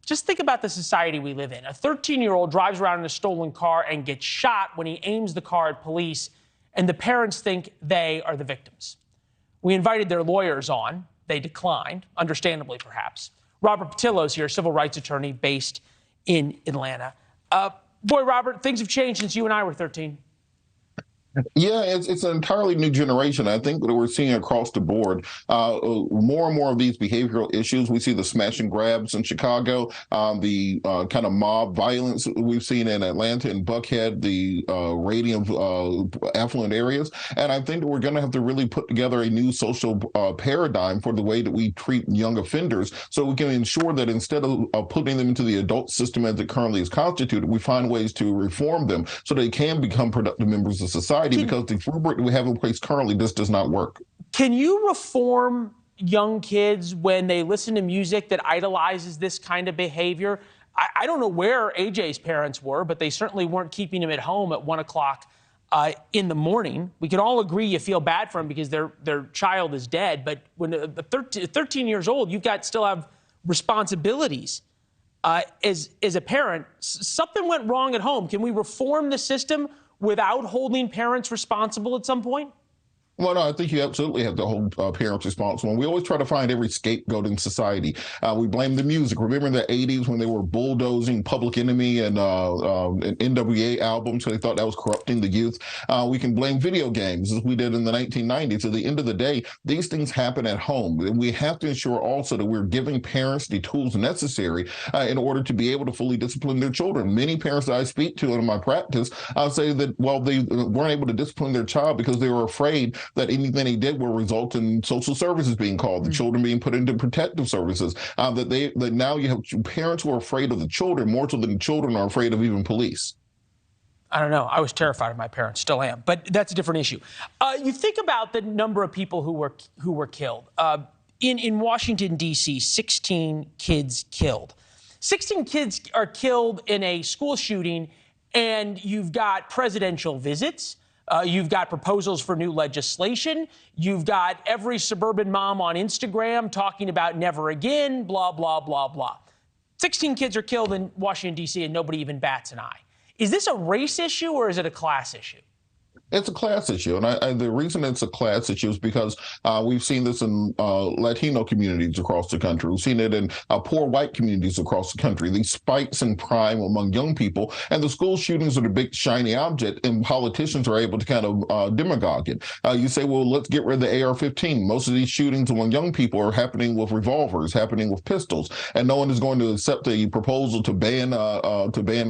Just think about the society we live in. A 13-year-old drives around in a stolen car and gets shot when he aims the car at police, and the parents think they are the victims. We invited their lawyers on. They declined, understandably perhaps. Robert Patillo is here, civil rights attorney based in Atlanta. Boy, Robert, things have changed since you and I were 13. Yeah, it's an entirely new generation. I think that we're seeing across the board more and more of these behavioral issues. We see the smash and grabs in Chicago, the kind of mob violence we've seen in Atlanta and Buckhead, the raiding of affluent areas. And I think that we're going to have to really put together a new social paradigm for the way that we treat young offenders, so we can ensure that instead of putting them into the adult system as it currently is constituted, we find ways to reform them so they can become productive members of society. Because the rubric we have in place currently just does not work. Can you reform young kids when they listen to music that idolizes this kind of behavior? I don't know where AJ's parents were, but they certainly weren't keeping him at home at 1 o'clock in the morning. We can all agree you feel bad for him because their child is dead. But when 13 years old, still have responsibilities. As a parent, something went wrong at home. Can we reform the system without holding parents responsible at some point? Well, no, I think you absolutely have to hold parents responsible. And we always try to find every scapegoat in society. We blame the music. Remember the 80s when they were bulldozing Public Enemy and NWA albums, so they thought that was corrupting the youth. We can blame video games, as we did in the 1990s. At the end of the day, these things happen at home. And we have to ensure also that we're giving parents the tools necessary in order to be able to fully discipline their children. Many parents that I speak to in my practice say that, well, they weren't able to discipline their child because they were afraid that anything they did will result in social services being called, the children being put into protective services, that now you have parents who are afraid of the children more so than the children are afraid of even police. I don't know. I was terrified of my parents, still am, but that's a different issue. You think about the number of people who were killed. In Washington, D.C., 16 kids killed. 16 kids are killed in a school shooting, and you've got presidential visits. You've got proposals for new legislation. You've got every suburban mom on Instagram talking about never again, blah, blah, blah, blah. 16 kids are killed in Washington, D.C., and nobody even bats an eye. Is this a race issue or is it a class issue? It's a class issue, and the reason it's a class issue is because we've seen this in Latino communities across the country. We've seen it in poor white communities across the country, these spikes in crime among young people, and the school shootings are the big shiny object, and politicians are able to kind of demagogue it. You say, well, let's get rid of the AR-15. Most of these shootings among young people are happening with revolvers, happening with pistols, and no one is going to accept a proposal to ban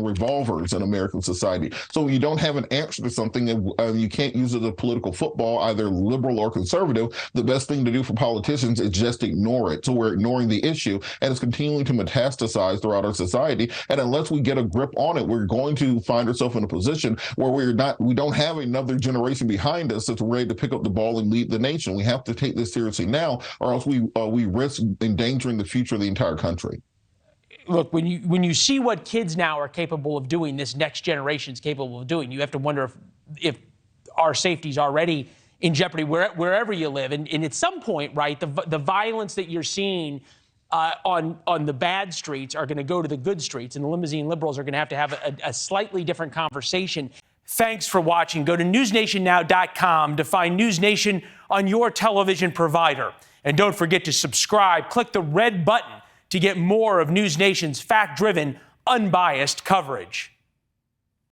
revolvers in American society. So you don't have an answer to something, you can't use it as a political football, either liberal or conservative. The best thing to do for politicians is just ignore it. So we're ignoring the issue, and it's continuing to metastasize throughout our society. And unless we get a grip on it, we're going to find ourselves in a position where we don't have another generation behind us that's ready to pick up the ball and lead the nation. We have to take this seriously now, or else we risk endangering the future of the entire country. Look, when you see what kids now are capable of doing, this next generation is capable of doing, you have to wonder if our safety is already in jeopardy wherever you live. And at some point, right, the violence that you're seeing on the bad streets are going to go to the good streets, and the limousine liberals are going to have a slightly different conversation. Thanks for watching. Go to newsnationnow.com to find NewsNation on your television provider. And don't forget to subscribe. Click the red button to get more of NewsNation's fact-driven, unbiased coverage.